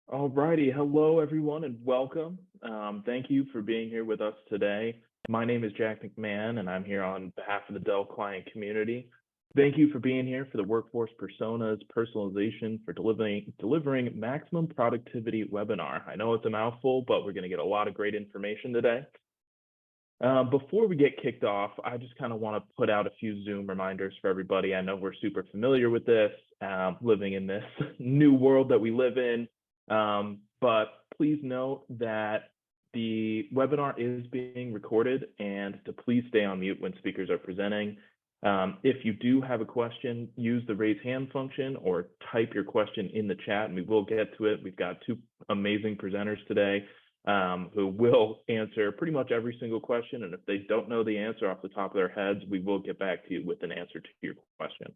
All righty. Hello, everyone, and welcome. Thank you for being here with us today. My name is Jack McMahon, and I'm here on behalf of the Dell client community. Thank you for being here for the Workforce Personas Personalization for delivering Maximum Productivity webinar. I know it's a mouthful, but we're going to get a lot of great information today. Before we get kicked off, I just kind of want to put out a few Zoom reminders for everybody. I know we're super familiar with this, living in this new world that we live in. But please note that the webinar is being recorded and to please stay on mute when speakers are presenting. If you do have a question, use the raise hand function or type your question in the chat and we will get to it. We've got two amazing presenters today who will answer pretty much every single question. And if they don't know the answer off the top of their heads, we will get back to you with an answer to your question.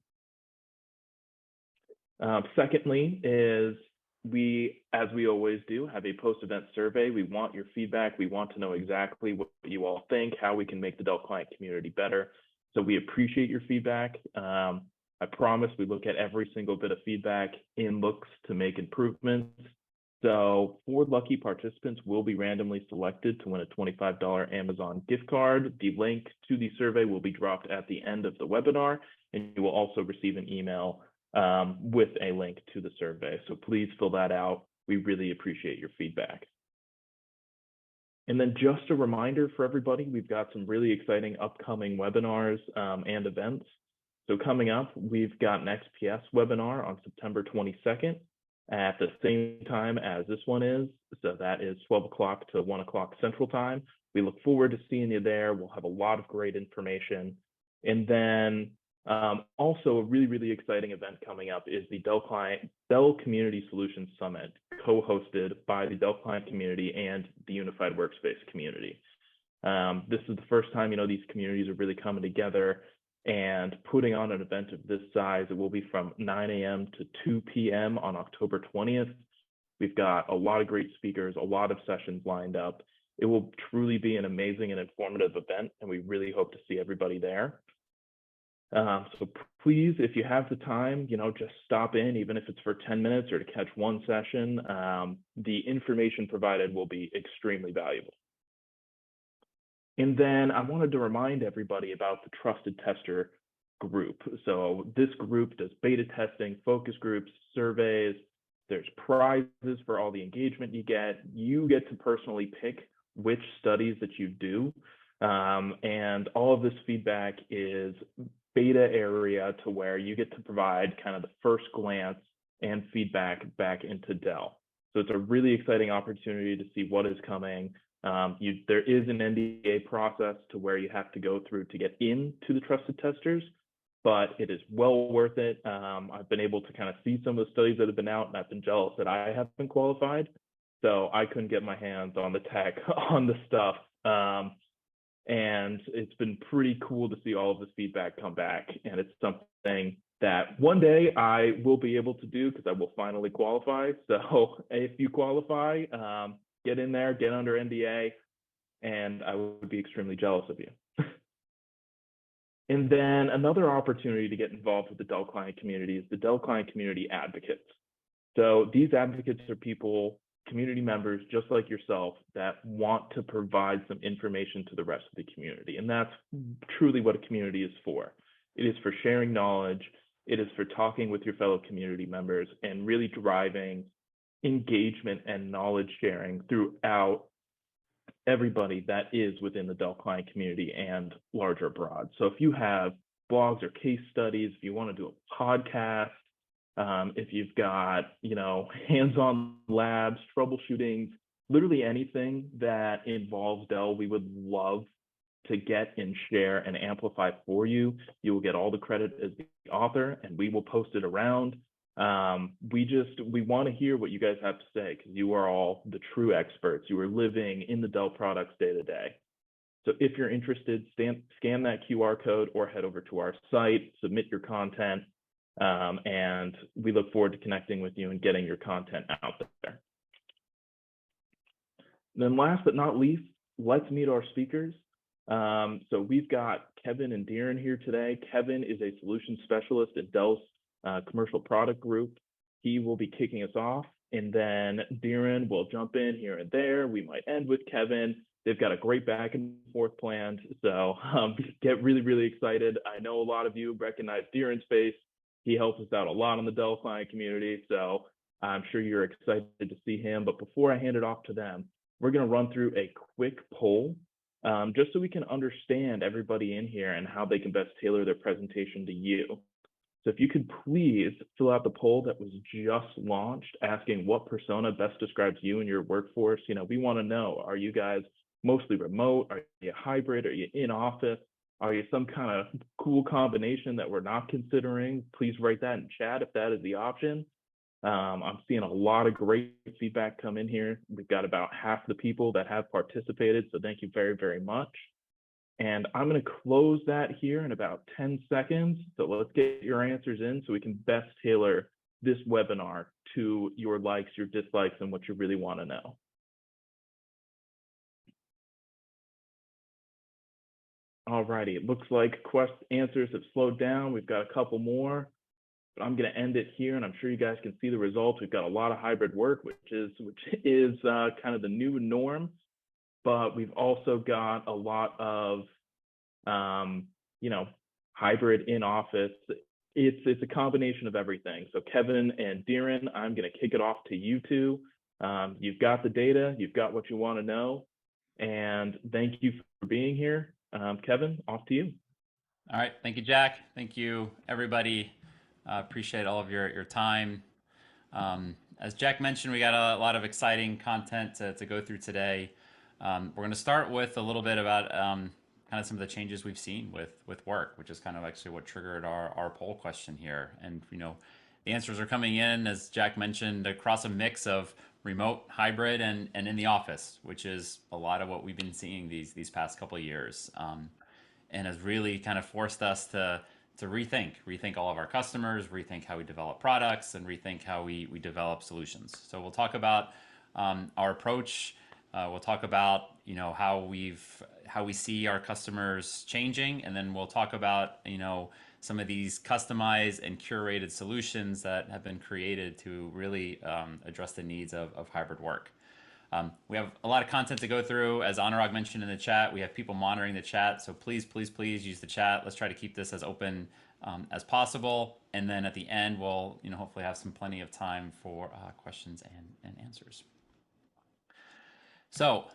Secondly is we, as we always do, have a post-event survey. We want your feedback. We want to know exactly what you all think, how we can make the Dell client community better. So we appreciate your feedback. I promise we look at every single bit of feedback in looks to make improvements. So 4 lucky participants will be randomly selected to win a $25 Amazon gift card. The link to the survey will be dropped at the end of the webinar, and you will also receive an email with a link to the survey. So please fill that out. We really appreciate your feedback. And then just a reminder for everybody, we've got some really exciting upcoming webinars and events. So coming up, we've got an XPS webinar on September 22nd at the same time as this one is. So that is 12 o'clock to 1 o'clock Central Time. We look forward to seeing you there. We'll have a lot of great information. And then also a really, really exciting event coming up is the Dell Community Solutions Summit, co-hosted by the Dell client community and the Unified Workspace community. This is the first time, these communities are really coming together and putting on an event of this size. It will be from 9 a.m. to 2 p.m. on October 20th. We've got a lot of great speakers, a lot of sessions lined up. It will truly be an amazing and informative event, and we really hope to see everybody there. So please, if you have the time, just stop in, even if it's for 10 minutes or to catch one session. The information provided will be extremely valuable. And then I wanted to remind everybody about the Trusted Tester group. So this group does beta testing, focus groups, surveys. There's prizes for all the engagement you get. You get to personally pick which studies that you do. And all of this feedback is beta area to where you get to provide kind of the first glance and feedback back into Dell. So it's a really exciting opportunity to see what is coming. There is an NDA process to where you have to go through to get into the Trusted Testers, but it is well worth it. I've been able to kind of see some of the studies that have been out, and I've been jealous that I haven't been qualified. So I couldn't get my hands on the tech on the stuff. And it's been pretty cool to see all of this feedback come back. And it's something that one day I will be able to do because I will finally qualify. So if you qualify, get in there, get under NDA, and I would be extremely jealous of you. And then another opportunity to get involved with the Dell client community is the Dell client community advocates. So these advocates are people, community members just like yourself, that want to provide some information to the rest of the community. And that's truly what a community is for. It is for sharing knowledge. It is for talking with your fellow community members and really driving engagement and knowledge sharing throughout everybody that is within the Dell client community and larger abroad. So if you have blogs or case studies, if you want to do a podcast, if you've got, hands-on labs, troubleshooting, literally anything that involves Dell, we would love to get and share and amplify for you. You will get all the credit as the author, and we will post it around. We want to hear what you guys have to say because you are all the true experts. You are living in the Dell products day to day. So if you're interested, scan that QR code or head over to our site, submit your content, and we look forward to connecting with you and getting your content out there. And then last but not least, let's meet our speakers. So we've got Kevin and Darren here today. Kevin is a solution specialist at Dell's commercial product group. He will be kicking us off. And then Darren will jump in here and there. We might end with Kevin. They've got a great back and forth planned. So get really, really excited. I know a lot of you recognize Darren's face. He helps us out a lot in the Dell client community. So I'm sure you're excited to see him. But before I hand it off to them, we're going to run through a quick poll just so we can understand everybody in here and how they can best tailor their presentation to you. So if you could please fill out the poll that was just launched asking what persona best describes you and your workforce. We want to know, are you guys mostly remote? Are you hybrid? Are you in office? Are you some kind of cool combination that we're not considering? Please write that in chat if that is the option. I'm seeing a lot of great feedback come in here. We've got about half the people that have participated, so thank you very, very much. And I'm going to close that here in about 10 seconds. So let's get your answers in so we can best tailor this webinar to your likes, your dislikes, and what you really want to know. All righty, it looks like answers have slowed down. We've got a couple more, but I'm going to end it here, and I'm sure you guys can see the results. We've got a lot of hybrid work, which is kind of the new norm, but we've also got a lot of hybrid in office. It's a combination of everything. So Kevin and Darren, I'm going to kick it off to you two. You've got the data, you've got what you want to know, and thank you for being here. Kevin, off to you. All right, thank you, Jack. Thank you, everybody. Appreciate all of your time. As Jack mentioned, we got a lot of exciting content to go through today. We're going to start with a little bit about kind of some of the changes we've seen with work, which is kind of actually what triggered our poll question here. And the answers are coming in, as Jack mentioned, across a mix of remote, hybrid, and in the office, which is a lot of what we've been seeing these past couple of years, and has really kind of forced us to rethink all of our customers, rethink how we develop products, and rethink how we develop solutions. So we'll talk about our approach. We'll talk about how we see our customers changing, and then we'll talk about some of these customized and curated solutions that have been created to really address the needs of hybrid work. We have a lot of content to go through. As Anurag mentioned in the chat, we have people monitoring the chat, so please use the chat. Let's try to keep this as open as possible, and then at the end we'll hopefully have plenty of time for questions and answers. So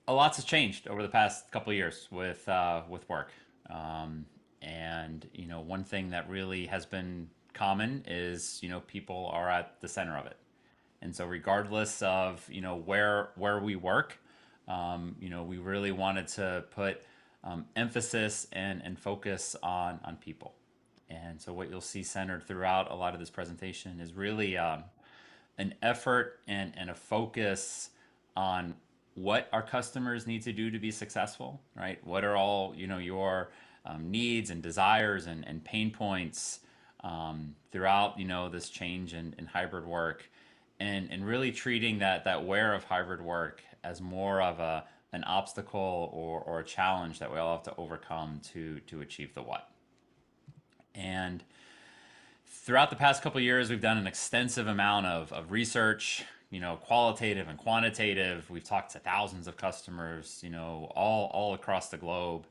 a lot has changed over the past couple of years with work, and one thing that really has been common is people are at the center of it. And so regardless of where we work, we really wanted to put emphasis and focus on people. And so what you'll see centered throughout a lot of this presentation is really an effort and a focus on what our customers need to do to be successful, right? What are all your needs and desires and pain points throughout this change in hybrid work, and really treating that where of hybrid work as more of an obstacle or a challenge that we all have to overcome to achieve the what. And throughout the past couple of years, we've done an extensive amount of research, qualitative and quantitative. We've talked to thousands of customers, all across the globe,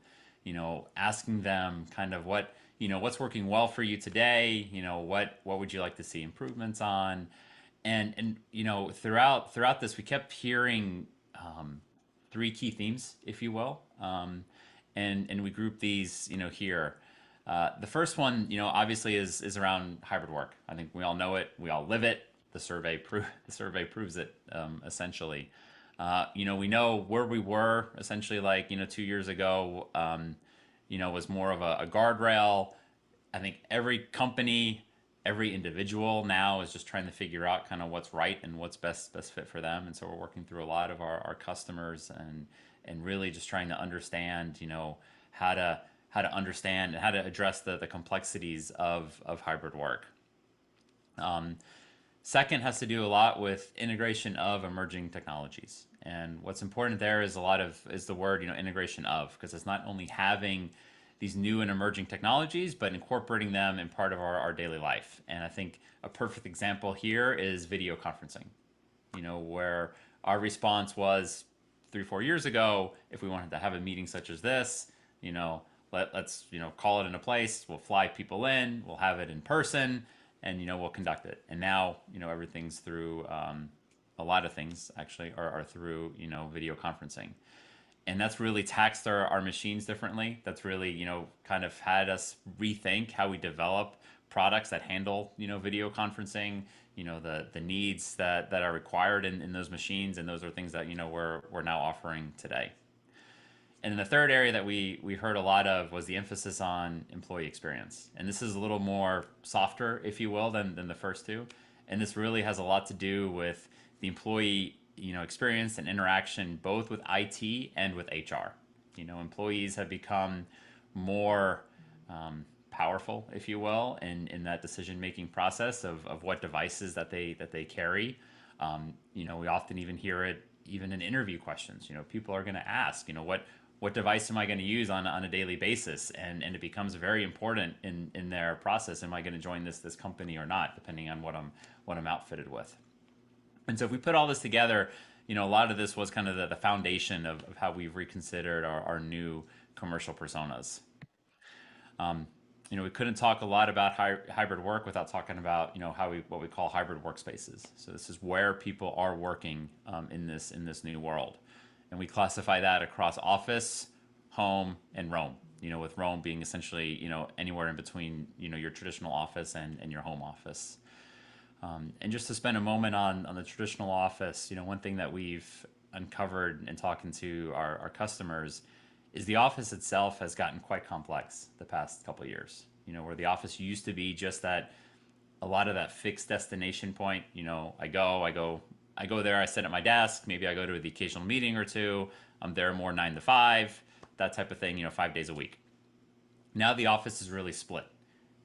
asking them kind of what's working well for you today, what would you like to see improvements on, and throughout this, we kept hearing three key themes, if you will, and we group these, here. The first one, obviously is around hybrid work. I think we all know it. We all live it. The survey proves it, essentially. We know where we were essentially 2 years ago, was more of a guardrail. I think every company, every individual now is just trying to figure out kind of what's right and what's best fit for them. And so we're working through a lot of our customers and really just trying to understand, how to understand and how to address the complexities of hybrid work. Second has to do a lot with integration of emerging technologies. And what's important there is the word, integration of, because it's not only having these new and emerging technologies, but incorporating them in part of our daily life. And I think a perfect example here is video conferencing, where our response was 3, 4 years ago, if we wanted to have a meeting such as this, let's call it in a place, we'll fly people in, we'll have it in person, and we'll conduct it. And now everything's through a lot of things actually are through video conferencing, and that's really taxed our machines differently. That's really kind of had us rethink how we develop products that handle video conferencing, the needs that are required in those machines, and those are things that we're now offering today. And then the third area that we heard a lot of was the emphasis on employee experience. And this is a little more softer, if you will, than the first two. And this really has a lot to do with the employee experience and interaction both with IT and with HR. Employees have become more powerful, if you will, in that decision making process of what devices that they carry. We often even hear it even in interview questions. People are going to ask, what device am I going to use on a daily basis, and it becomes very important in their process. Am I going to join this company or not, depending on what I'm outfitted with. And so if we put all this together, a lot of this was kind of the foundation of how we've reconsidered our new commercial personas. We couldn't talk a lot about hybrid work without talking about what we call hybrid workspaces. So this is where people are working in this new world, and we classify that across office, home, and roam. With roam being essentially anywhere in between your traditional office and your home office. And just to spend a moment on the traditional office, one thing that we've uncovered in talking to our customers is the office itself has gotten quite complex the past couple of years. Where the office used to be just a lot of that fixed destination point. I go there, I sit at my desk, maybe I go to the occasional meeting or two. I'm there more 9 to 5, that type of thing, 5 days a week. Now the office is really split.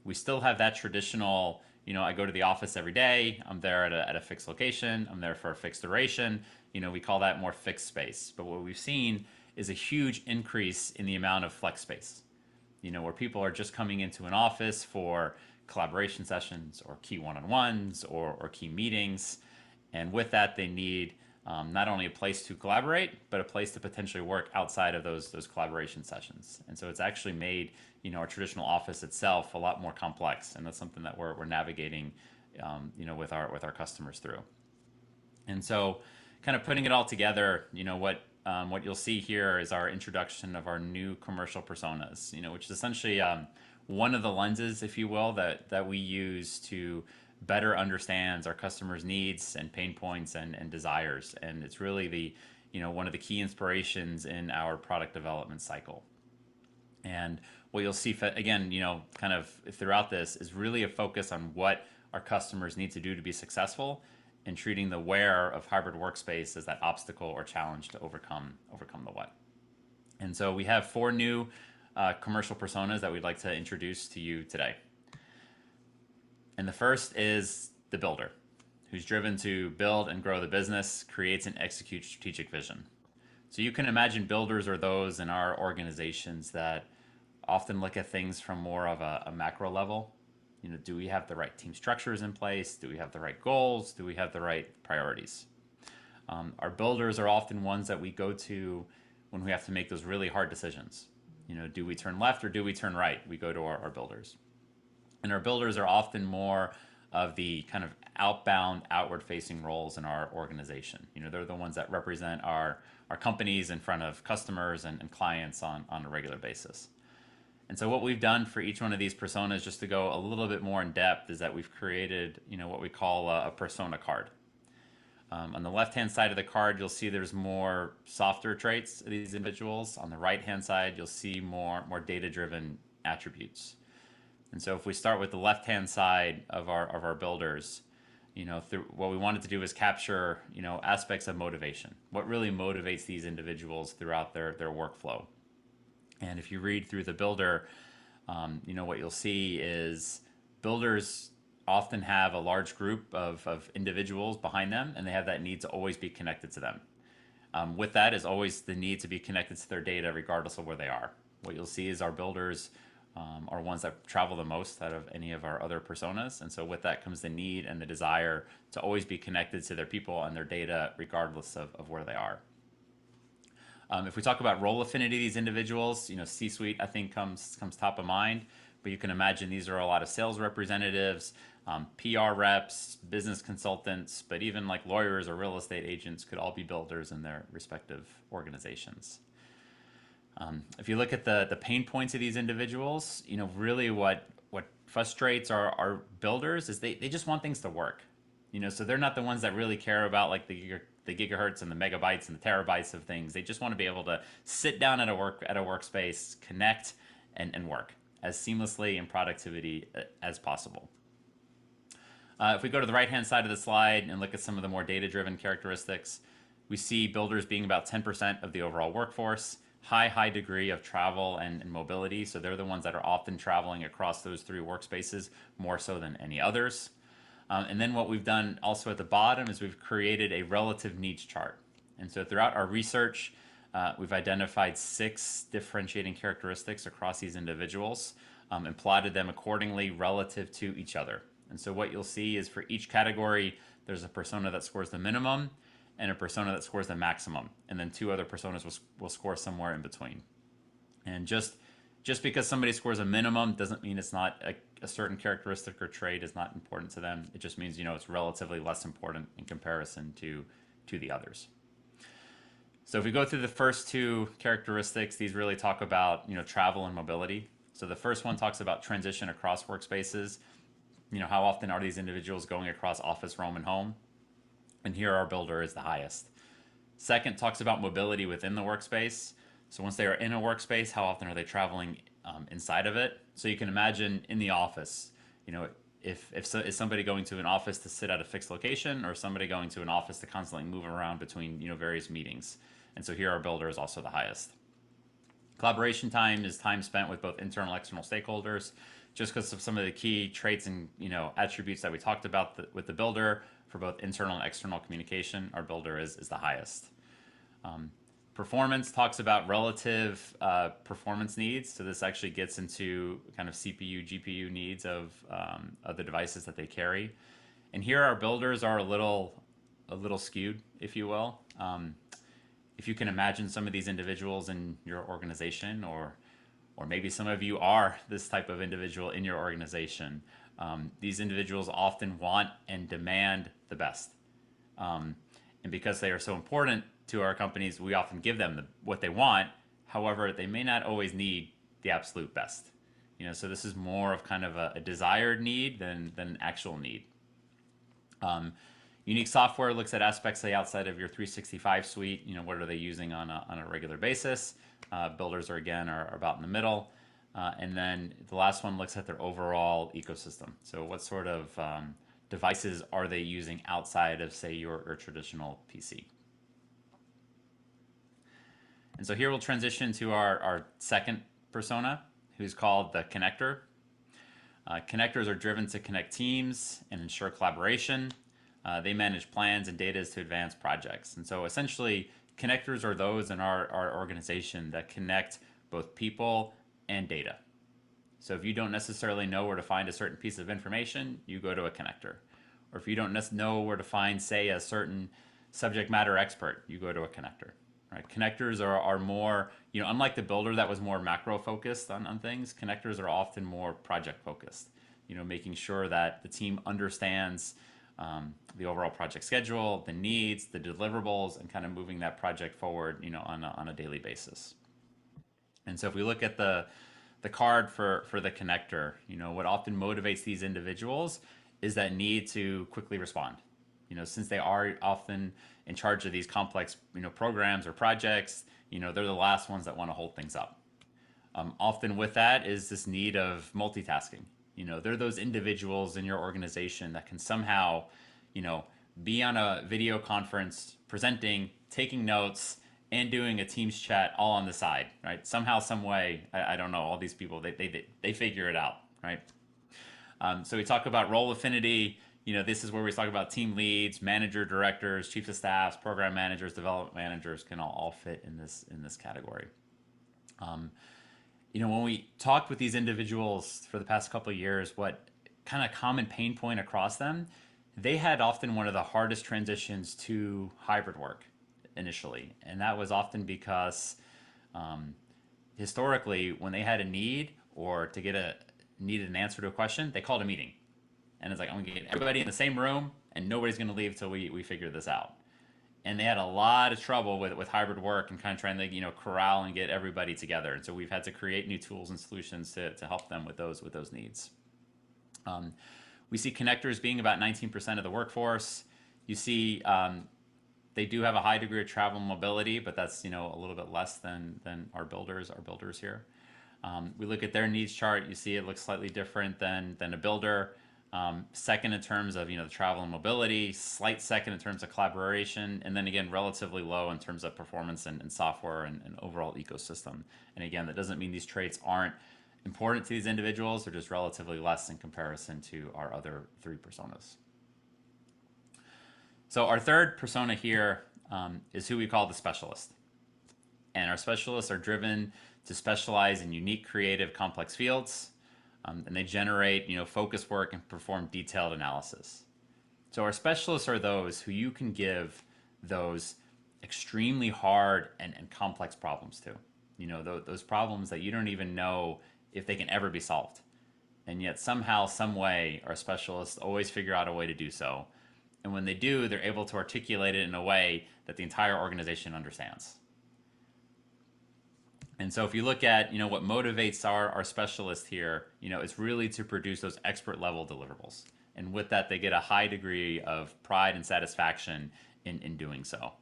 We still have that traditional, I go to the office every day, I'm there at a fixed location, I'm there for a fixed duration. We call that more fixed space. But what we've seen is a huge increase in the amount of flex space, where people are just coming into an office for collaboration sessions or key one-on-ones or key meetings. And with that, they need not only a place to collaborate, but a place to potentially work outside of those collaboration sessions. And so it's actually made our traditional office itself a lot more complex, and that's something that we're navigating with our customers through. And so, kind of putting it all together, what you'll see here is our introduction of our new commercial personas, which is essentially one of the lenses, if you will, that we use to better understands our customers' needs and pain points and desires. And it's really the one of the key inspirations in our product development cycle. And what you'll see again, kind of throughout this is really a focus on what our customers need to do to be successful, and treating the where of hybrid workspace as that obstacle or challenge to overcome the what. And so we have 4 new commercial personas that we'd like to introduce to you today. And the first is the builder, who's driven to build and grow the business, creates and executes strategic vision. So you can imagine builders are those in our organizations that often look at things from more of a macro level. Do we have the right team structures in place? Do we have the right goals? Do we have the right priorities? Our builders are often ones that we go to when we have to make those really hard decisions. Do we turn left or do we turn right? We go to our builders. And our builders are often more of the kind of outbound, outward-facing roles in our organization. They're the ones that represent our companies in front of customers and clients on a regular basis. And so what we've done for each one of these personas, just to go a little bit more in depth, is that we've created, what we call a persona card. On the left-hand side of the card, you'll see there's more softer traits of these individuals. On the right-hand side, you'll see more data-driven attributes. And so if we start with the left-hand side of our builders, what we wanted to do is capture, aspects of motivation. What really motivates these individuals throughout their workflow. And if you read through the builder, what you'll see is builders often have a large group of individuals behind them, and they have that need to always be connected to them. With that is always the need to be connected to their data regardless of where they are. What you'll see is our builders are ones that travel the most out of any of our other personas. And so with that comes the need and the desire to always be connected to their people and their data, regardless of where they are. If we talk about role affinity, these individuals, C-suite, I think comes top of mind. But you can imagine these are a lot of sales representatives, PR reps, business consultants, but even like lawyers or real estate agents could all be builders in their respective organizations. If you look at the pain points of these individuals, really what frustrates our builders is they just want things to work. So they're not the ones that really care about like the gigahertz and the megabytes and the terabytes of things. They just want to be able to sit down at a workspace, connect, and work as seamlessly and productivity as possible. If we go to the right-hand side of the slide and look at some of the more data-driven characteristics, we see builders being about 10% of the overall workforce, high degree of travel and mobility. So they're the ones that are often traveling across those three workspaces more so than any others. And then what we've done also at the bottom is we've created a relative needs chart. And so throughout our research, we've identified 6 differentiating characteristics across these individuals and plotted them accordingly relative to each other. And so what you'll see is for each category, there's a persona that scores the minimum and a persona that scores the maximum. And then 2 other personas will score somewhere in between. And just because somebody scores a minimum doesn't mean it's not a certain characteristic or trait is not important to them. It just means, it's relatively less important in comparison to the others. So if we go through the first 2 characteristics, these really talk about, travel and mobility. So the first one talks about transition across workspaces. How often are these individuals going across office, room, and home? And here our builder is the highest. Second talks about mobility within the workspace. So once they are in a workspace, how often are they traveling inside of it? So you can imagine in the office, is somebody going to an office to sit at a fixed location, or somebody going to an office to constantly move around between various meetings? And so here our builder is also the highest. Collaboration time is time spent with both internal and external stakeholders. Just because of some of the key traits and attributes that we talked about with the builder for both internal and external communication, our builder is the highest. Performance talks about relative performance needs. So this actually gets into kind of CPU, GPU needs of the devices that they carry. And here our builders are a little skewed, if you will. If you can imagine some of these individuals in your organization, or maybe some of you are this type of individual in your organization, these individuals often want and demand the best. And because they are so important to our companies, we often give them what they want. However, they may not always need the absolute best. So this is more of kind of a desired need than an actual need. Unique software looks at aspects, say, outside of your 365 suite. What are they using on a regular basis? Builders are about in the middle. And then the last one looks at their overall ecosystem. So what sort of devices are they using outside of, say, your traditional PC? And so here we'll transition to our second persona, who's called the connector. Connectors are driven to connect teams and ensure collaboration. They manage plans and data to advance projects. And so essentially, connectors are those in our organization that connect both people and data. So if you don't necessarily know where to find a certain piece of information, you go to a connector. Or if you don't know where to find, say, a certain subject matter expert, you go to a connector. Right? Connectors are more, unlike the builder that was more macro focused on things, connectors are often more project focused. Making sure that the team understands the overall project schedule, the needs, the deliverables, and kind of moving that project forward, on a daily basis. And so if we look at the card for the connector, what often motivates these individuals is that need to quickly respond. Since they are often in charge of these complex, programs or projects, they're the last ones that want to hold things up. Often with that is this need of multitasking. They're those individuals in your organization that can somehow, be on a video conference, presenting, taking notes, and doing a Teams chat all on the side, right? Somehow, some way, I don't know, all these people, they figure it out, right? So we talk about role affinity. This is where we talk about team leads, manager, directors, chiefs of staffs, program managers, development managers can all fit in this category. when we talked with these individuals for the past couple of years, what kind of common pain point across them, they had often one of the hardest transitions to hybrid work initially. And that was often because historically, when they had a need or to get a needed an answer to a question, they called a meeting. And it's like, I'm going to get everybody in the same room and nobody's going to leave till we figure this out. And they had a lot of trouble with hybrid work and kind of trying to corral and get everybody together. And so we've had to create new tools and solutions to help them with those needs. We see connectors being about 19% of the workforce. You see they do have a high degree of travel and mobility, but that's a little bit less than our builders here. We look at their needs chart. You see it looks slightly different than a builder. Second in terms of the travel and mobility, slight second in terms of collaboration, and then again relatively low in terms of performance and software and overall ecosystem. And again, that doesn't mean these traits aren't important to these individuals. They're just relatively less in comparison to our other three personas. So our third persona here is who we call the specialist. And our specialists are driven to specialize in unique, creative, complex fields. And they generate, focus work and perform detailed analysis. So our specialists are those who you can give those extremely hard and complex problems to. Those problems that you don't even know if they can ever be solved. And yet somehow, some way, our specialists always figure out a way to do so. And when they do, they're able to articulate it in a way that the entire organization understands. And so if you look at, what motivates our specialists here, it's really to produce those expert level deliverables. And with that, they get a high degree of pride and satisfaction in doing so.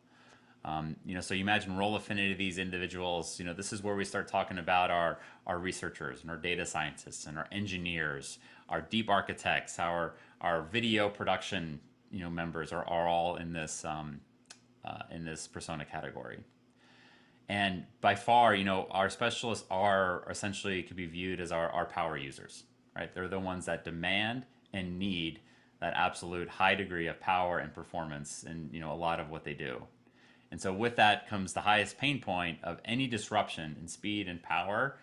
So you imagine role affinity of these individuals. This is where we start talking about our researchers and our data scientists and our engineers, our deep architects, our video production members are all in this persona category. And by far, our specialists are essentially could be viewed as our power users, right? They're the ones that demand and need that absolute high degree of power and performance in a lot of what they do. And so with that comes the highest pain point of any disruption in speed and power,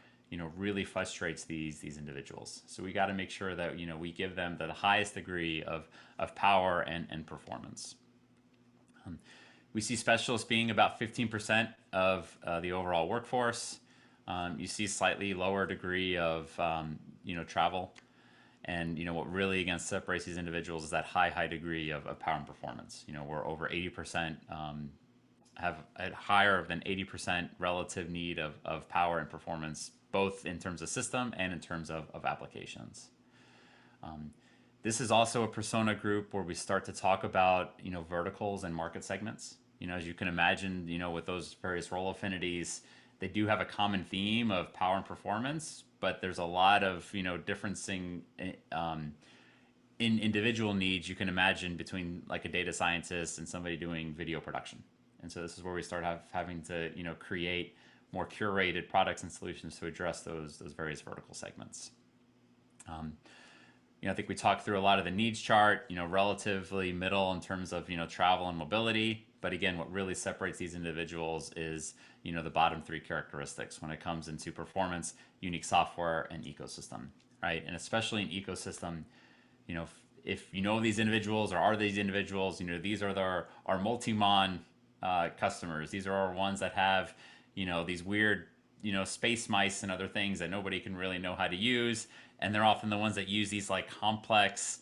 really frustrates these individuals. So we got to make sure that, we give them the highest degree of power and performance. We see specialists being about 15% of the overall workforce. You see slightly lower degree of, travel. And, what really again separates these individuals is that high degree of power and performance. We're over 80%, have a higher than 80% relative need of power and performance, both in terms of system and in terms of applications. This is also a persona group where we start to talk about, verticals and market segments. As you can imagine, with those various role affinities, they do have a common theme of power and performance, but there's a lot of, differencing in individual needs you can imagine between like a data scientist and somebody doing video production. And so this is where we start having to, create more curated products and solutions to address those various vertical segments. I think we talked through a lot of the needs chart, relatively middle in terms of, travel and mobility. But again, what really separates these individuals is, the bottom three characteristics when it comes into performance, unique software, and ecosystem, right? And especially in ecosystem, if these individuals or are these individuals, these are our multi-mon customers. These are our ones that have, these weird, space mice and other things that nobody can really know how to use. And they're often the ones that use these like complex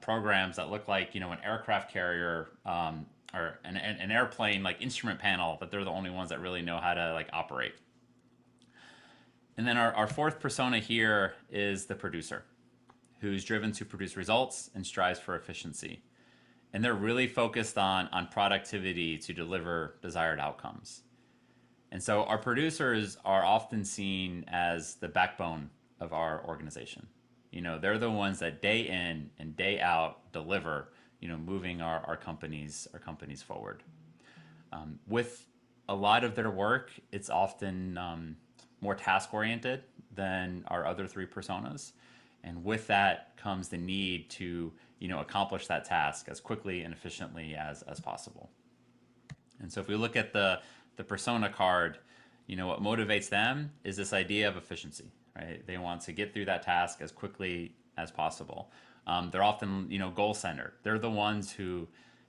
programs that look like, an aircraft carrier or an airplane like instrument panel, but they're the only ones that really know how to like operate. And then our fourth persona here is the producer, who's driven to produce results and strives for efficiency. And they're really focused on productivity to deliver desired outcomes. And so our producers are often seen as the backbone of our organization. They're the ones that day in and day out deliver, moving our companies forward. With a lot of their work, it's often more task oriented than our other three personas. And with that comes the need to, accomplish that task as quickly and efficiently as possible. And so if we look at the persona card, what motivates them is this idea of efficiency, right? They want to get through that task as quickly as possible. They're often, goal centered. They're the ones who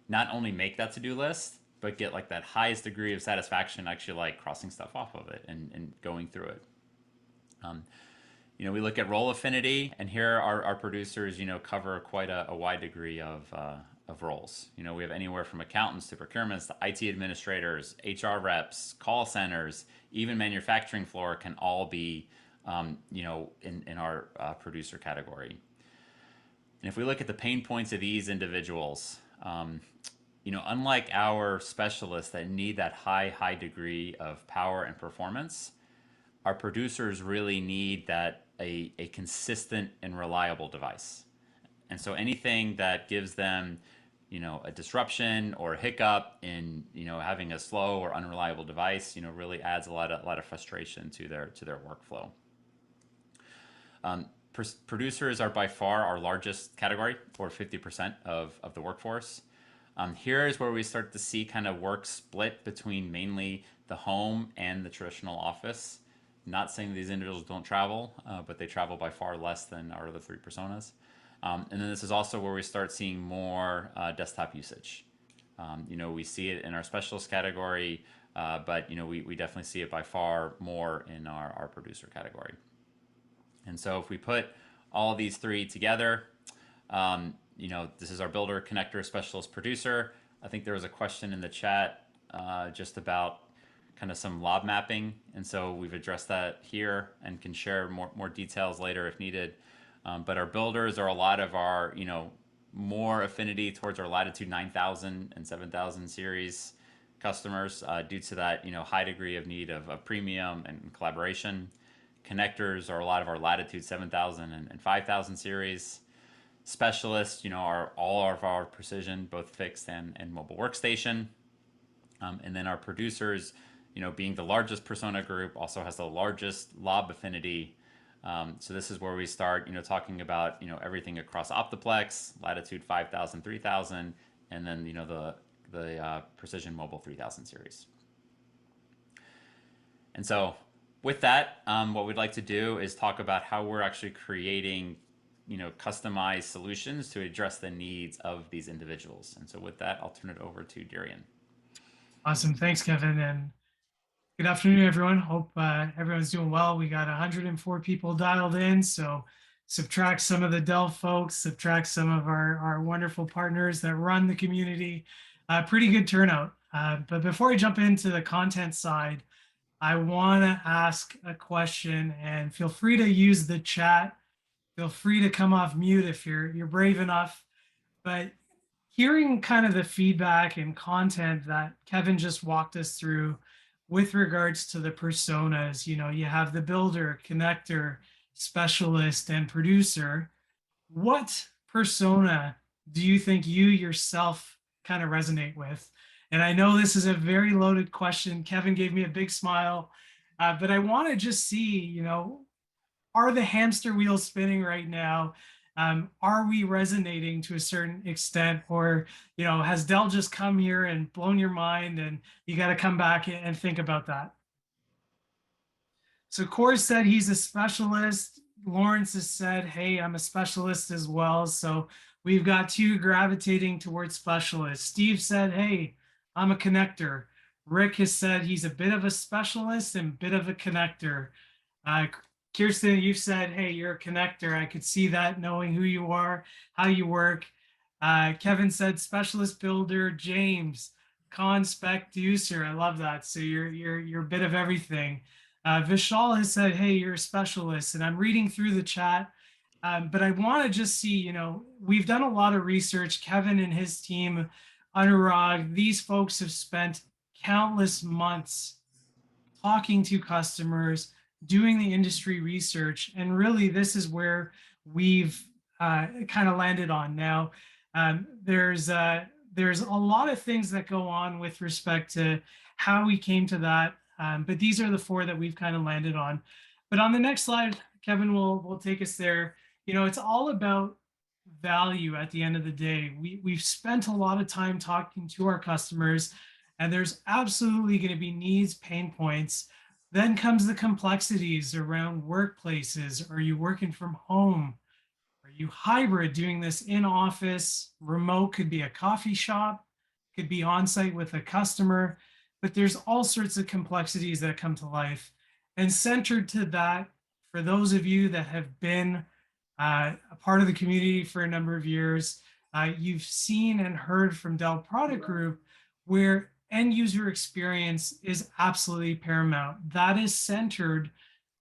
not only make that to-do list, but get like that highest degree of satisfaction actually like crossing stuff off of it and going through it. Um, we look at role affinity, and here our producers, cover quite a wide degree of roles. We have anywhere from accountants to procurements to IT administrators, HR reps, call centers, even manufacturing floor can all be, in our producer category. And if we look at the pain points of these individuals, unlike our specialists that need that high degree of power and performance, our producers really need that a consistent and reliable device. And so anything that gives them, a disruption or a hiccup in, having a slow or unreliable device, really adds a lot of frustration to their workflow. Producers are by far our largest category, or 50% of the workforce. Here is where we start to see kind of work split between mainly the home and the traditional office. Not saying these individuals don't travel, but they travel by far less than our other three personas. And then this is also where we start seeing more desktop usage. We see it in our specialist category, but we definitely see it by far more in our producer category. And so if we put all these three together, this is our builder, connector, specialist, producer. I think there was a question in the chat just about kind of some lob mapping, and so we've addressed that here and can share more details later if needed. But our builders are a lot of our, more affinity towards our Latitude 9000 and 7000 series customers due to that, high degree of need of premium and collaboration. Connectors are a lot of our Latitude 7000 and 5000 series. Specialists, are all of our precision, both fixed and mobile workstation. And then our producers, being the largest persona group, also has the largest lob affinity. So this is where we start, talking about, everything across Optiplex, Latitude 5000, 3000, and then, the Precision Mobile 3000 series. And so with that, what we'd like to do is talk about how we're actually creating, customized solutions to address the needs of these individuals. And so with that, I'll turn it over to Darian. Awesome. Thanks, Kevin. And good afternoon, everyone. Hope everyone's doing well. We got 104 people dialed in. So subtract some of the Dell folks, subtract some of our wonderful partners that run the community. Pretty good turnout. But before I jump into the content side, I want to ask a question, and feel free to use the chat. Feel free to come off mute if you're brave enough. But hearing kind of the feedback and content that Kevin just walked us through with regards to the personas, you have the builder, connector, specialist, and producer. What persona do you think you yourself kind of resonate with? And I know this is a very loaded question. Kevin gave me a big smile, but I want to just see, are the hamster wheels spinning right now? Are we resonating to a certain extent, or has Dell just come here and blown your mind and you got to come back and think about that? So Core said he's a specialist. Lawrence has said, hey, I'm a specialist as well. So we've got two gravitating towards specialists. Steve said, hey, I'm a connector. Rick has said he's a bit of a specialist and a bit of a connector. Kirsten, you've said, hey, you're a connector. I could see that, knowing who you are, how you work. Kevin said specialist builder. James, spec producer. I love that. So you're a bit of everything. Vishal has said, hey, you're a specialist. And I'm reading through the chat. But I want to just see, we've done a lot of research. Kevin and his team, Anurag, these folks have spent countless months talking to customers, doing the industry research, and really this is where we've kind of landed on. Now, there's a lot of things that go on with respect to how we came to that, but these are the four that we've kind of landed on. But on the next slide, Kevin will take us there. It's all about value at the end of the day. We've spent a lot of time talking to our customers, and there's absolutely going to be needs, pain points. Then comes the complexities around workplaces. Are you working from home? Are you hybrid, doing this in office? Remote could be a coffee shop, could be on site with a customer, but there's all sorts of complexities that come to life. And centered to that, for those of you that have been a part of the community for a number of years, you've seen and heard from Dell Product Group where end user experience is absolutely paramount. That is centered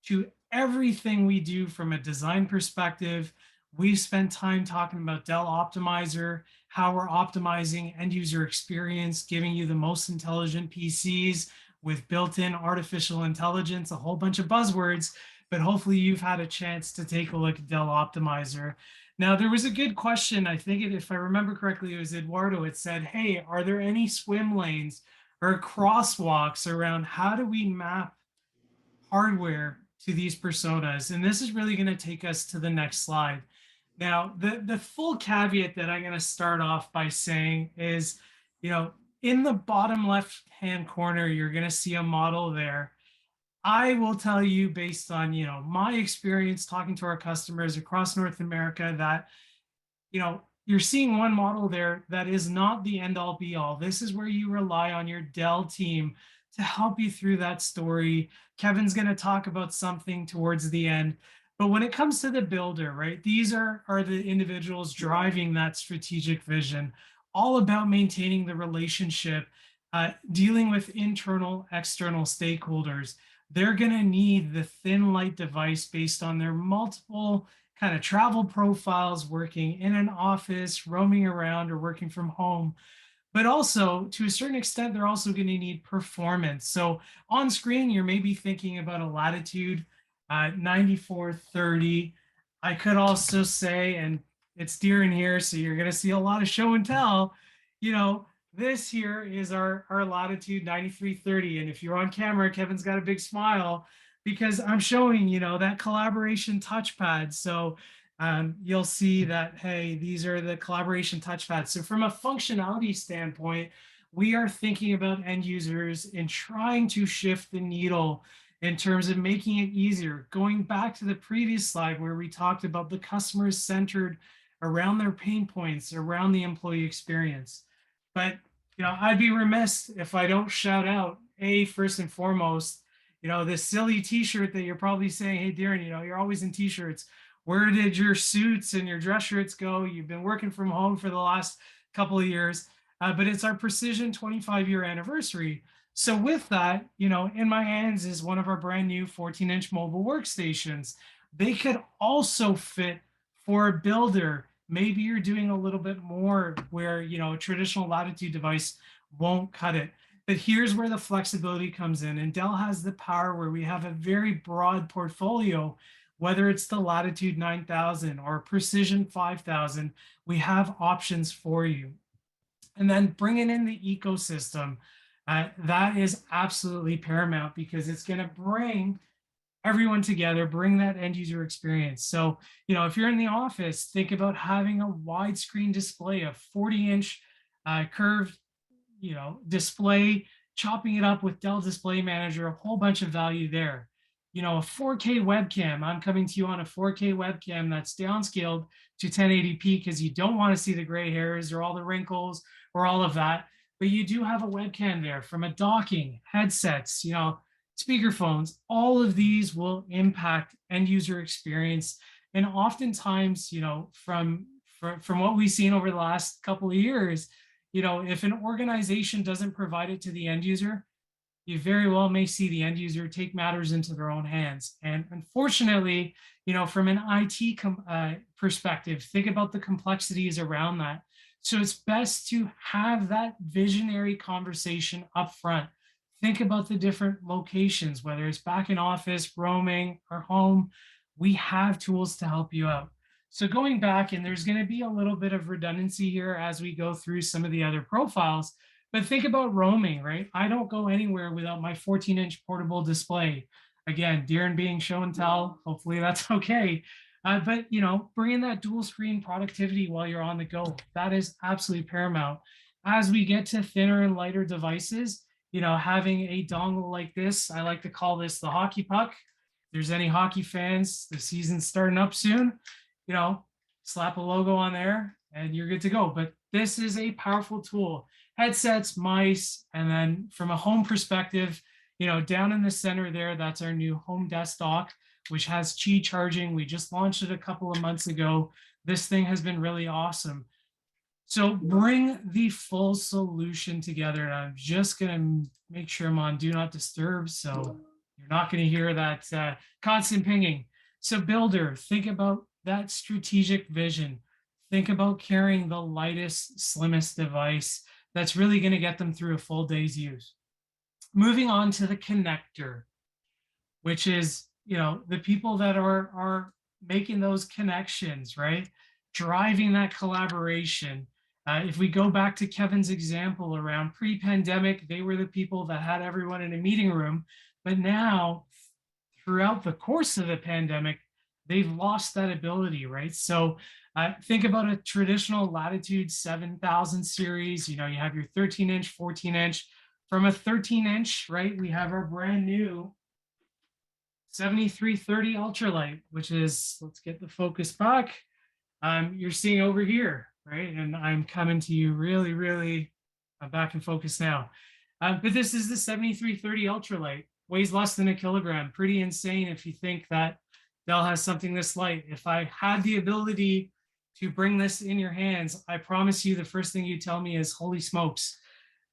to everything we do from a design perspective. We've spent time talking about Dell Optimizer, how we're optimizing end user experience, giving you the most intelligent PCs with built-in artificial intelligence, a whole bunch of buzzwords, but hopefully you've had a chance to take a look at Dell Optimizer. Now, there was a good question. I think if I remember correctly, it was Eduardo. It said, hey, are there any swim lanes or crosswalks around how do we map hardware to these personas? And this is really going to take us to the next slide. Now, the full caveat that I'm going to start off by saying is, in the bottom left-hand corner, you're going to see a model there. I will tell you based on, my experience talking to our customers across North America that, you're seeing one model there that is not the end all be all. This is where you rely on your Dell team to help you through that story. Kevin's going to talk about something towards the end. But when it comes to the builder, right, these are the individuals driving that strategic vision, all about maintaining the relationship, dealing with internal, external stakeholders. They're going to need the thin light device based on their multiple kind of travel profiles, working in an office, roaming around, or working from home. But also, to a certain extent, they're also going to need performance. So on screen, you're maybe thinking about a Latitude 9430. I could also say, and it's Deere in here, so you're going to see a lot of show and tell, this here is our Latitude 9330. And if you're on camera, Kevin's got a big smile because I'm showing, that collaboration touchpad. So you'll see that, hey, these are the collaboration touchpads. So from a functionality standpoint, we are thinking about end users and trying to shift the needle in terms of making it easier. Going back to the previous slide where we talked about the customers centered around their pain points, around the employee experience. But, I'd be remiss if I don't shout out, first and foremost, this silly t-shirt that you're probably saying, hey, Darren, you're always in t-shirts. Where did your suits and your dress shirts go? You've been working from home for the last couple of years, but it's our Precision 25-year anniversary. So with that, in my hands is one of our brand new 14-inch mobile workstations. They could also fit for a builder. Maybe you're doing a little bit more where, a traditional Latitude device won't cut it. But here's where the flexibility comes in. And Dell has the power where we have a very broad portfolio, whether it's the Latitude 9000 or Precision 5000, we have options for you. And then bringing in the ecosystem, that is absolutely paramount because it's going to bring everyone together, bring that end user experience. So, if you're in the office, think about having a widescreen display, a 40-inch curved, display, chopping it up with Dell Display Manager, a whole bunch of value there. A 4K webcam. I'm coming to you on a 4K webcam that's downscaled to 1080p because you don't want to see the gray hairs or all the wrinkles or all of that. But you do have a webcam there from a docking, headsets, speakerphones. All of these will impact end user experience. And oftentimes, from what we've seen over the last couple of years, if an organization doesn't provide it to the end user, you very well may see the end user take matters into their own hands. And unfortunately, from an IT perspective, think about the complexities around that. So it's best to have that visionary conversation up front. Think about the different locations, whether it's back in office, roaming, or home. We have tools to help you out. So going back, and there's going to be a little bit of redundancy here as we go through some of the other profiles, but think about roaming, right? I don't go anywhere without my 14-inch portable display. Again, Darren being show and tell, hopefully that's okay. But, bringing that dual screen productivity while you're on the go, that is absolutely paramount. As we get to thinner and lighter devices, having a dongle like this, I like to call this the hockey puck. If there's any hockey fans, the season's starting up soon, you know, slap a logo on there and you're good to go. But this is a powerful tool. Headsets, mice, and then from a home perspective, down in the center there, that's our new home desk dock, which has Qi charging. We just launched it a couple of months ago. This thing has been really awesome. So bring the full solution together. And I'm just going to make sure I'm on do not disturb. So you're not going to hear that constant pinging. So builder, think about that strategic vision. Think about carrying the lightest, slimmest device that's really going to get them through a full day's use. Moving on to the connector, which is, the people that are making those connections, right? Driving that collaboration. If we go back to Kevin's example around pre-pandemic, they were the people that had everyone in a meeting room. But now, throughout the course of the pandemic, they've lost that ability, right? So think about a traditional Latitude 7000 series. You have your 13-inch, 14-inch. From a 13-inch, right, we have our brand new 7330 ultralight, which is, let's get the focus back. You're seeing over here, right? And I'm coming to you really, really, I'm back in focus now. But this is the 7330 ultralight, weighs less than a kilogram. Pretty insane if you think that Dell has something this light. If I had the ability to bring this in your hands, I promise you the first thing you tell me is, holy smokes.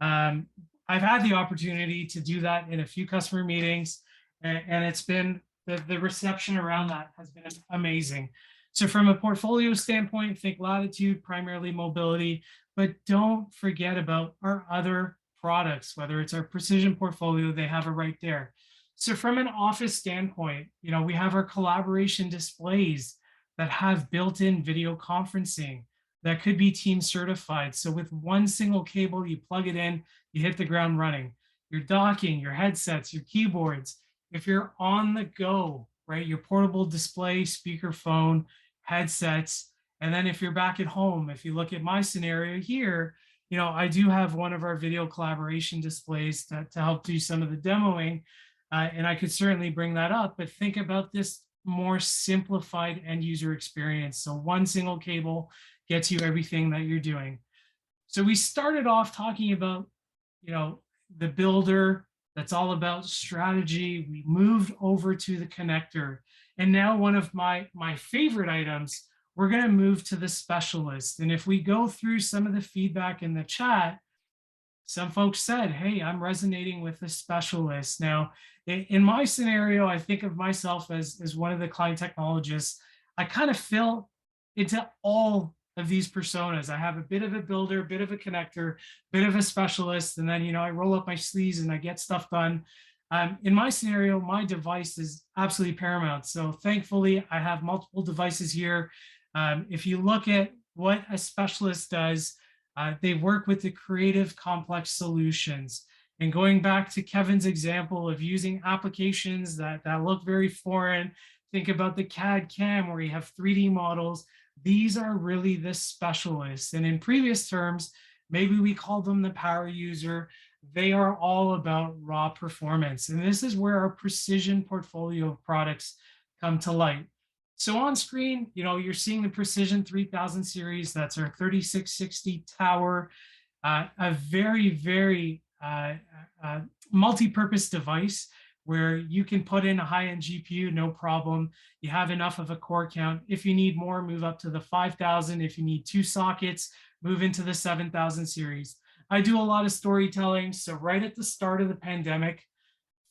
I've had the opportunity to do that in a few customer meetings, and it's been, the reception around that has been amazing. So from a portfolio standpoint, think Latitude, primarily mobility, but don't forget about our other products, whether it's our precision portfolio, they have it right there. So from an office standpoint, we have our collaboration displays that have built-in video conferencing that could be team certified. So with one single cable, you plug it in, you hit the ground running. Your docking, your headsets, your keyboards. If you're on the go, right, your portable display, speakerphone, headsets. And then if you're back at home, if you look at my scenario here, I do have one of our video collaboration displays to help do some of the demoing. And I could certainly bring that up, but think about this more simplified end user experience. So one single cable gets you everything that you're doing. So we started off talking about, the builder, that's all about strategy. We moved over to the connector. And now one of my favorite items, we're going to move to the specialist. And if we go through some of the feedback in the chat, some folks said, hey, I'm resonating with the specialist. Now, in my scenario, I think of myself as one of the client technologists. I kind of fill into all of these personas. I have a bit of a builder, a bit of a connector, a bit of a specialist, and then, I roll up my sleeves and I get stuff done. In my scenario, my device is absolutely paramount. So thankfully, I have multiple devices here. If you look at what a specialist does, they work with the creative, complex solutions. And going back to Kevin's example of using applications that look very foreign, think about the CAD CAM where you have 3D models. These are really the specialists. And in previous terms, maybe we call them the power user. They are all about raw performance. And this is where our precision portfolio of products come to light. So on screen, you're seeing the Precision 3000 series. That's our 3660 tower, a very, very multi-purpose device where you can put in a high-end GPU, no problem. You have enough of a core count. If you need more, move up to the 5000. If you need 2 sockets, move into the 7000 series. I do a lot of storytelling. So right at the start of the pandemic,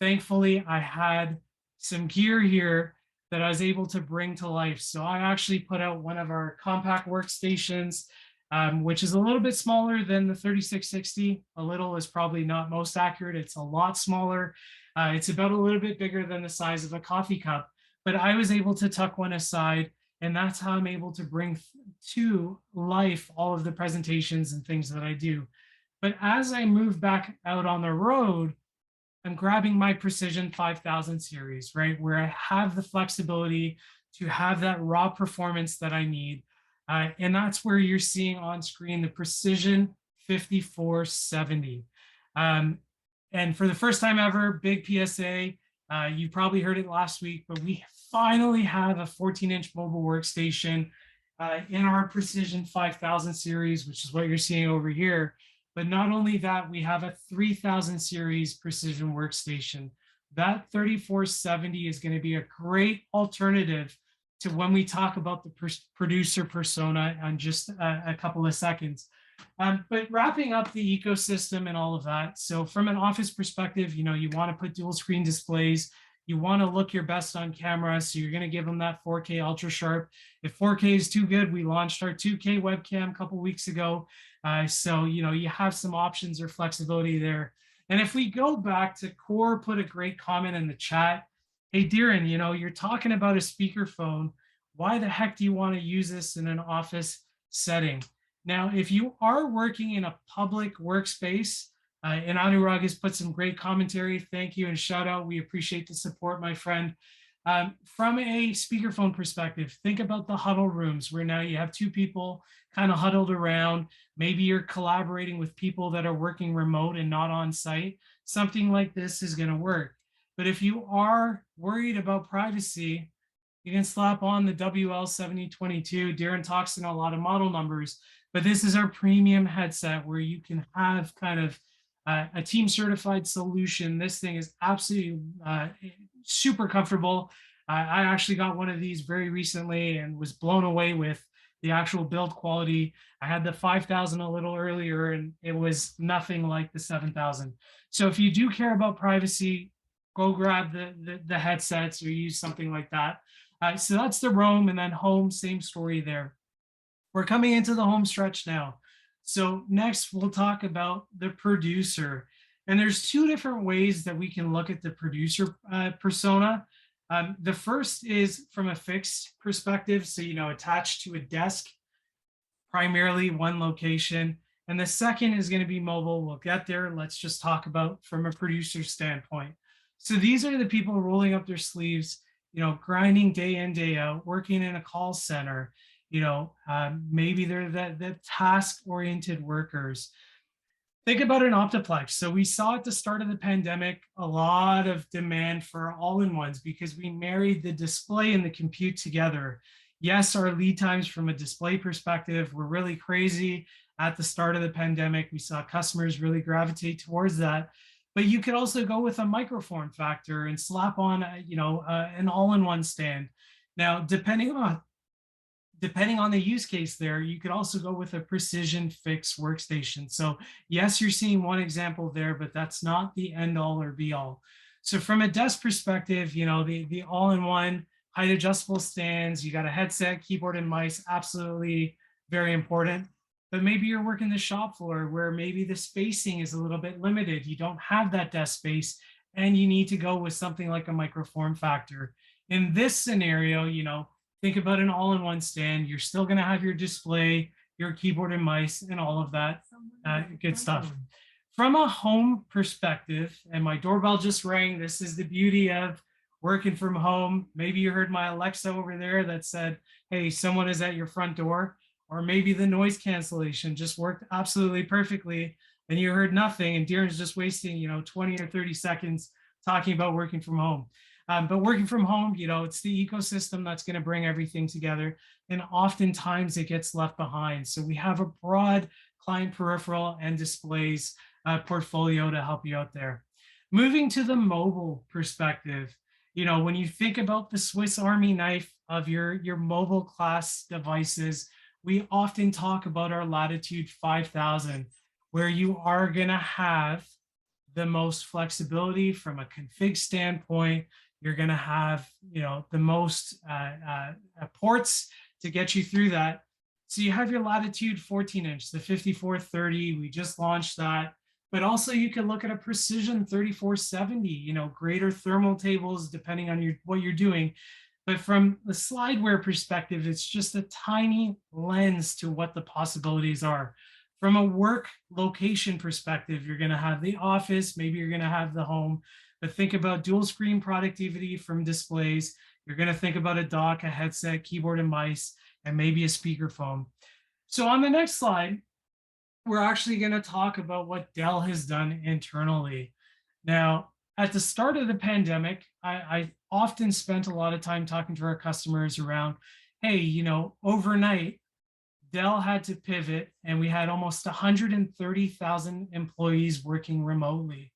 thankfully, I had some gear here that I was able to bring to life. So I actually put out one of our compact workstations, which is a little bit smaller than the 3660. A little is probably not most accurate. It's a lot smaller. It's about a little bit bigger than the size of a coffee cup, but I was able to tuck one aside, and that's how I'm able to bring to life all of the presentations and things that I do. But as I move back out on the road, I'm grabbing my Precision 5000 series, right? Where I have the flexibility to have that raw performance that I need. And that's where you're seeing on screen the Precision 5470. And for the first time ever, big PSA. You probably heard it last week, but we finally have a 14-inch mobile workstation in our Precision 5000 series, which is what you're seeing over here. But not only that, we have a 3000 series Precision workstation. That 3470 is going to be a great alternative to when we talk about the producer persona in just a couple of seconds. But wrapping up the ecosystem and all of that. So from an office perspective, you want to put dual screen displays. You want to look your best on camera. So you're going to give them that 4K ultra sharp. If 4K is too good, we launched our 2K webcam a couple weeks ago. So, you have some options or flexibility there. And if we go back to Core, put a great comment in the chat. Hey, Darren, you're talking about a speakerphone. Why the heck do you want to use this in an office setting? Now, if you are working in a public workspace, and Anurag has put some great commentary, thank you and shout out. We appreciate the support, my friend. From a speakerphone perspective, think about the huddle rooms where now you have two people kind of huddled around. Maybe you're collaborating with people that are working remote and not on site. Something like this is going to work. But if you are worried about privacy, you can slap on the WL7022. Darren talks in a lot of model numbers, but this is our premium headset where you can have kind of a team certified solution. This thing is absolutely super comfortable. I actually got one of these very recently and was blown away with the actual build quality. I had the 5000 a little earlier and it was nothing like the 7000. So if you do care about privacy, go grab the headsets or use something like that. So that's the Roam, and then home, same story there. We're coming into the home stretch now. So next we'll talk about the producer. And there's two different ways that we can look at the producer persona. The first is from a fixed perspective. So, attached to a desk, primarily one location. And the second is going to be mobile. We'll get there. Let's just talk about from a producer standpoint. So these are the people rolling up their sleeves, grinding day in, day out, working in a call center. Maybe they're the task-oriented workers. Think about an Optiplex. So we saw at the start of the pandemic, a lot of demand for all-in-ones because we married the display and the compute together. Yes, our lead times from a display perspective were really crazy at the start of the pandemic. We saw customers really gravitate towards that. But you could also go with a micro form factor and slap on, an all-in-one stand. Now, depending on the use case there, you could also go with a precision fixed workstation. So yes, you're seeing one example there, but that's not the end all or be all. So from a desk perspective, the all-in-one height adjustable stands, you got a headset, keyboard and mice, absolutely very important. But maybe you're working the shop floor where maybe the spacing is a little bit limited. You don't have that desk space and you need to go with something like a micro form factor. In this scenario, think about an all-in-one stand. You're still going to have your display, your keyboard and mice, and all of that good stuff. From a home perspective, and my doorbell just rang. This is the beauty of working from home. Maybe you heard my Alexa over there that said, hey, someone is at your front door. Or maybe the noise cancellation just worked absolutely perfectly and you heard nothing and Darren's just wasting, 20 or 30 seconds talking about working from home. But working from home, it's the ecosystem that's going to bring everything together. And oftentimes it gets left behind. So we have a broad client peripheral and displays portfolio to help you out there. Moving to the mobile perspective, when you think about the Swiss Army knife of your mobile class devices, we often talk about our Latitude 5000, where you are going to have the most flexibility from a config standpoint. You're going to have, the most ports to get you through that. So you have your Latitude 14-inch, the 5430. We just launched that. But also you can look at a Precision 3470, greater thermal tables depending on what you're doing. But from the slideware perspective, it's just a tiny lens to what the possibilities are. From a work location perspective, you're going to have the office, maybe you're going to have the home, but think about dual screen productivity from displays. You're going to think about a dock, a headset, keyboard and mice, and maybe a speakerphone. So on the next slide, we're actually going to talk about what Dell has done internally. Now, at the start of the pandemic, I often spent a lot of time talking to our customers around, hey, overnight, Dell had to pivot and we had almost 130,000 employees working remotely.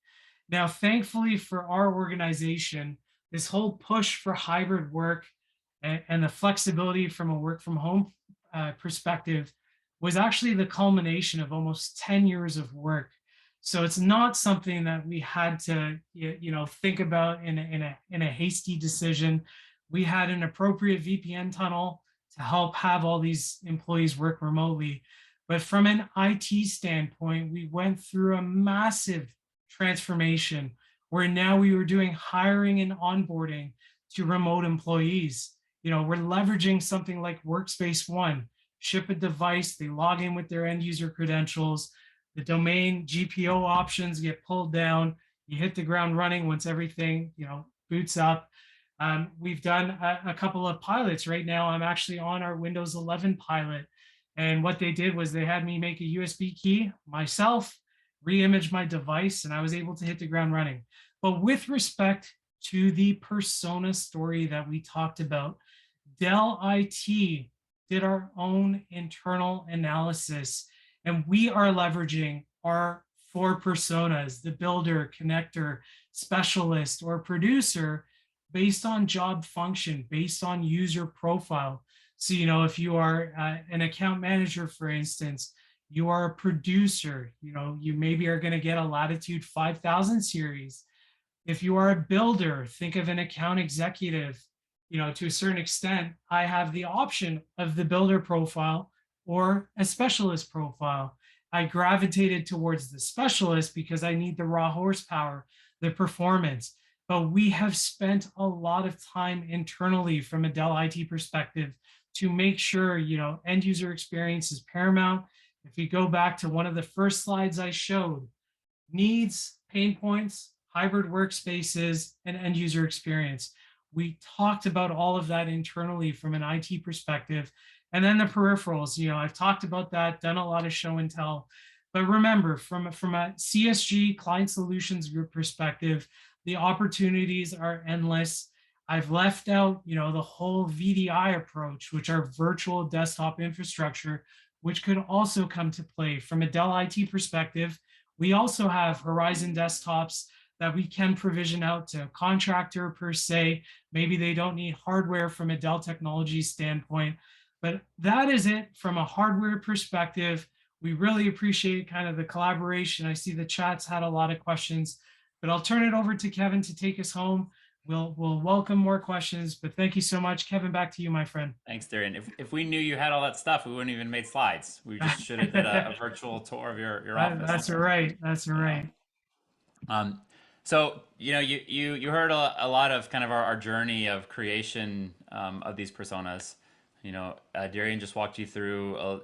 Now, thankfully for our organization, this whole push for hybrid work and the flexibility from a work from home perspective was actually the culmination of almost 10 years of work. So it's not something that we had to, think about in a hasty decision. We had an appropriate VPN tunnel to help have all these employees work remotely. But from an IT standpoint, we went through a massive transformation where now we were doing hiring and onboarding to remote employees. We're leveraging something like Workspace ONE, ship a device, they log in with their end user credentials, the domain GPO options get pulled down, you hit the ground running once everything, boots up. We've done a couple of pilots. Right now, I'm actually on our Windows 11 pilot. And what they did was they had me make a USB key myself, re-image my device, and I was able to hit the ground running. But with respect to the persona story that we talked about, Dell IT did our own internal analysis, and we are leveraging our four personas, the builder, connector, specialist, or producer, based on job function, based on user profile. So, if you are an account manager, for instance, you are a producer, you maybe are going to get a Latitude 5000 series. If you are a builder, think of an account executive. To a certain extent, I have the option of the builder profile or a specialist profile. I gravitated towards the specialist because I need the raw horsepower, the performance. But we have spent a lot of time internally from a Dell IT perspective to make sure, end user experience is paramount. If we go back to one of the first slides I showed, needs, pain points, hybrid workspaces, and end user experience. We talked about all of that internally from an IT perspective. And then the peripherals, I've talked about that, done a lot of show and tell. But remember, from a CSG, Client Solutions Group perspective, the opportunities are endless. I've left out, the whole VDI approach, which are virtual desktop infrastructure, which could also come to play from a Dell IT perspective. We also have Horizon desktops that we can provision out to a contractor per se. Maybe they don't need hardware from a Dell Technologies standpoint, but that is it from a hardware perspective. We really appreciate kind of the collaboration. I see the chat's had a lot of questions, but I'll turn it over to Kevin to take us home. We'll welcome more questions, but thank you so much. Kevin, back to you, my friend. Thanks, Darian. If we knew you had all that stuff, we wouldn't even made slides. We just should have did a virtual tour of your office. That's right. That's right. So you heard a lot of kind of our journey of creation of these personas. Darian just walked you through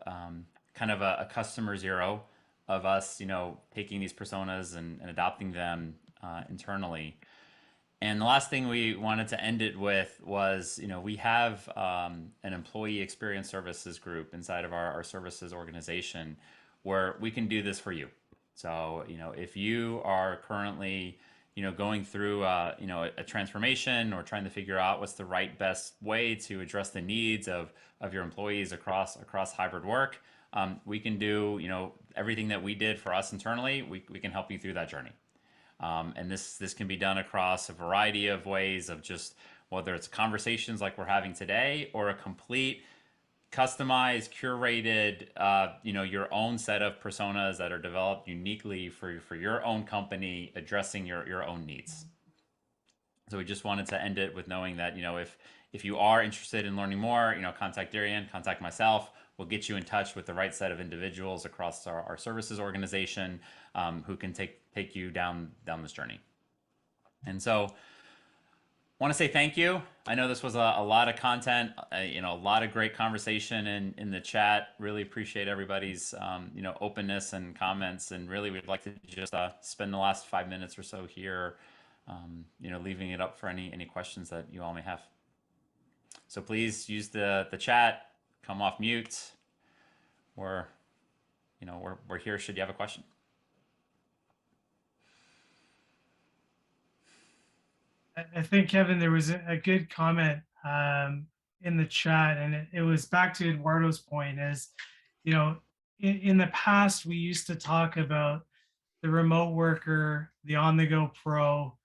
kind of a customer zero of us taking these personas and adopting them internally. And the last thing we wanted to end it with was, we have an employee experience services group inside of our services organization where we can do this for you. So, if you are currently, going through, a transformation or trying to figure out what's the right best way to address the needs of your employees across hybrid work, we can do, everything that we did for us internally. We can help you through that journey. And this can be done across a variety of ways of just whether it's conversations like we're having today or a complete customized, curated, your own set of personas that are developed uniquely for your own company, addressing your own needs. So we just wanted to end it with knowing that, if you are interested in learning more, contact Darian, contact myself. We'll get you in touch with the right set of individuals across our services organization who can take you down this journey. And so want to say thank you. I know this was a lot of content, a lot of great conversation in the chat. Really appreciate everybody's, openness and comments. And really, we'd like to just spend the last 5 minutes or so here, leaving it up for any questions that you all may have. So please use the chat, come off mute, or, we're here should you have a question. I think, Kevin, there was a good comment in the chat, and it was back to Eduardo's point is, you know, in the past, we used to talk about the remote worker, the on the go pro,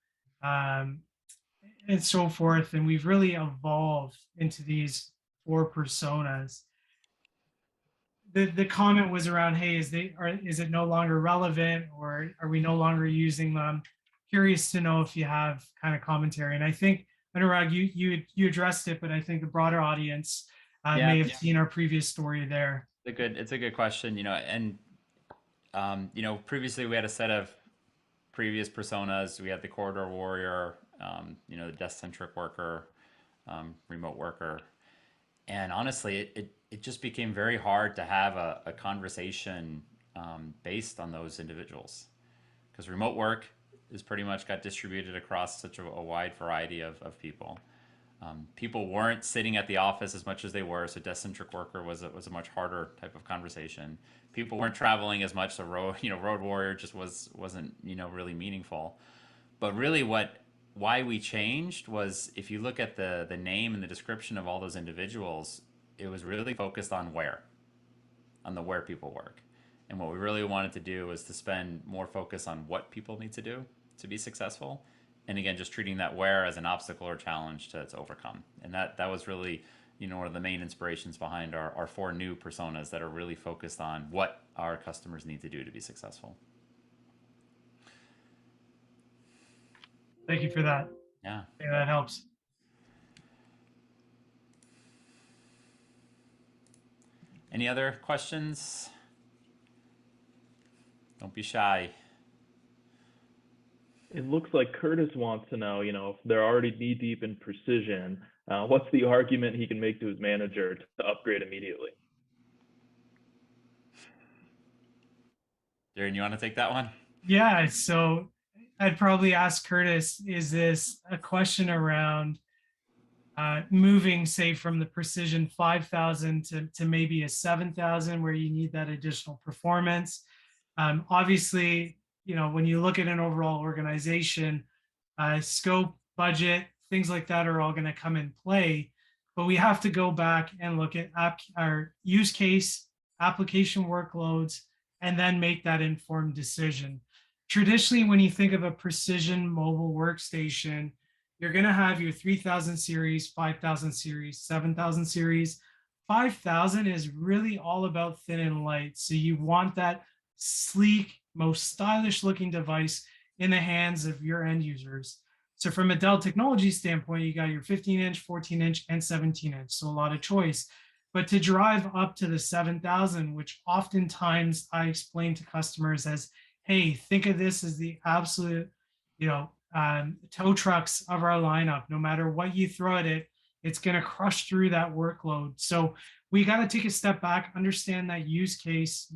um, and so forth. And we've really evolved into these four personas. The comment was around, hey, is it no longer relevant, or are we no longer using them? Curious to know if you have kind of commentary. And I think, Anurag, you addressed it, but I think the broader audience Yeah, may have seen our previous story there. it's a good question, and previously we had a set of previous personas. We had the corridor warrior, the desk centric worker, remote worker, and honestly, it just became very hard to have a conversation based on those individuals because remote work is pretty much got distributed across such a wide variety of people. People weren't sitting at the office as much as they were, so desk-centric worker was a much harder type of conversation. People weren't traveling as much, so road warrior just wasn't really meaningful. But really, why we changed was if you look at the name and the description of all those individuals, it was really focused on on the where people work. And what we really wanted to do was to spend more focus on what people need to do to be successful. And again, just treating that where as an obstacle or challenge to overcome. And that was really, one of the main inspirations behind our four new personas that are really focused on what our customers need to do to be successful. Thank you for that. Yeah. Yeah, that helps. Any other questions? Don't be shy. It looks like Curtis wants to know, if they're already knee deep in precision, what's the argument he can make to his manager to upgrade immediately? Darren, you want to take that one? Yeah, so I'd probably ask Curtis, is this a question around moving, say, from the precision 5,000 to maybe a 7,000 where you need that additional performance? Obviously, when you look at an overall organization, scope, budget, things like that are all going to come in play. But we have to go back and look at our use case, application workloads, and then make that informed decision. Traditionally, when you think of a precision mobile workstation, you're going to have your 3000 series, 5000 series, 7000 series. 5000 is really all about thin and light. So you want that sleek, most stylish looking device in the hands of your end users. So from a Dell technology standpoint, you got your 15-inch, 14-inch, and 17-inch. So a lot of choice. But to drive up to the 7,000, which oftentimes I explain to customers as, hey, think of this as the absolute, tow trucks of our lineup. No matter what you throw at it, it's going to crush through that workload. So we got to take a step back, understand that use case,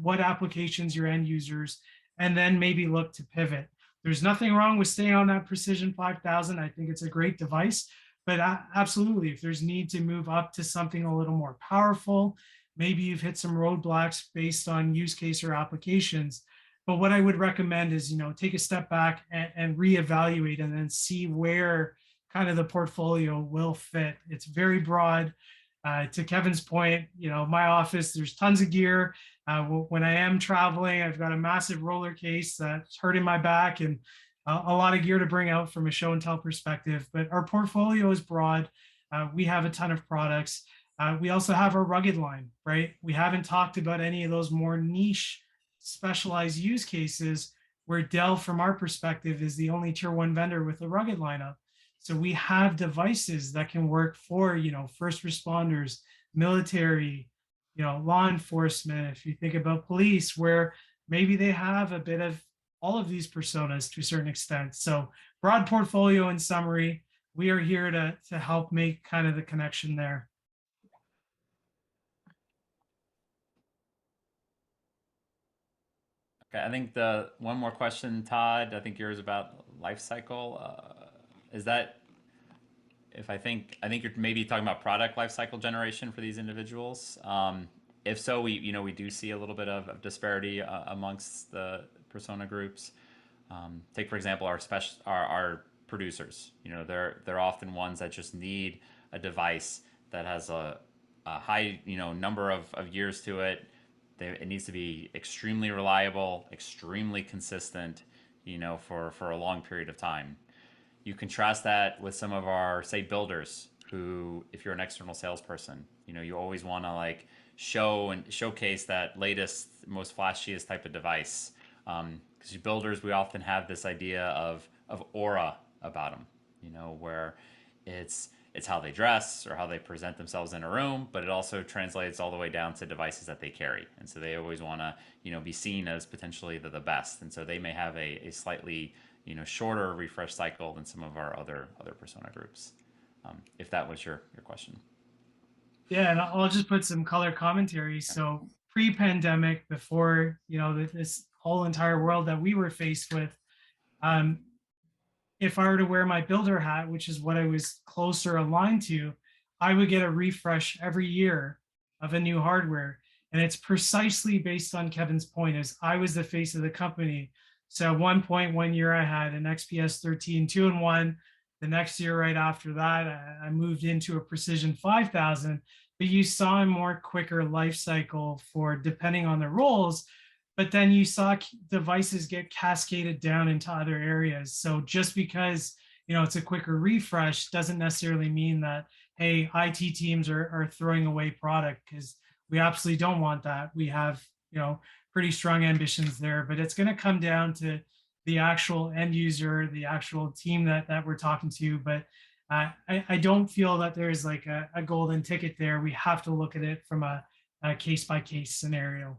what applications your end users, and then maybe look to pivot. There's nothing wrong with staying on that Precision 5000. I think it's a great device, but absolutely, if there's need to move up to something a little more powerful, maybe you've hit some roadblocks based on use case or applications. But what I would recommend is, take a step back and reevaluate and then see where kind of the portfolio will fit. It's very broad. To Kevin's point, my office, there's tons of gear. When I am traveling, I've got a massive roller case that's hurting my back and a lot of gear to bring out from a show and tell perspective. But our portfolio is broad. We have a ton of products. We also have our rugged line, right? We haven't talked about any of those more niche specialized use cases where Dell, from our perspective, is the only tier one vendor with a rugged lineup. So we have devices that can work for, first responders, military, law enforcement. If you think about police, where maybe they have a bit of all of these personas to a certain extent. So broad portfolio in summary, we are here to help make kind of the connection there. Okay, I think the one more question, Todd. I think yours about life cycle. Is that if I think you're maybe talking about product life cycle generation for these individuals. If so, we do see a little bit of disparity amongst the persona groups. Take for example our producers. You know, they're often ones that just need a device that has a high, you know, number of years to it. It needs to be extremely reliable, extremely consistent, you know, for a long period of time. You contrast that with some of our, say, builders who, if you're an external salesperson, you know, you always want to like show and showcase that latest, most flashiest type of device. Because builders, we often have this idea of aura about them, you know, where it's how they dress or how they present themselves in a room, but it also translates all the way down to devices that they carry. And so they always want to, you know, be seen as potentially the best. And so they may have a slightly, you know, shorter refresh cycle than some of our other persona groups. If that was your question. Yeah, and I'll just put some color commentary. So pre-pandemic, before this whole entire world that we were faced with, um, if I were to wear my builder hat, which is what I was closer aligned to, I would get a refresh every year of a new hardware. And it's precisely based on Kevin's point, is I was the face of the company. So at one point, one year I had an XPS 13 2-in-1. The next year, right after that, I moved into a Precision 5000. But you saw a more quicker life cycle for depending on the roles. But then you saw devices get cascaded down into other areas. So just because it's a quicker refresh doesn't necessarily mean that, hey, IT teams are throwing away product, because we absolutely don't want that. We have pretty strong ambitions there, but it's going to come down to the actual end user, the actual team that we're talking to. But I don't feel that there's like a golden ticket there. We have to look at it from a case by case scenario.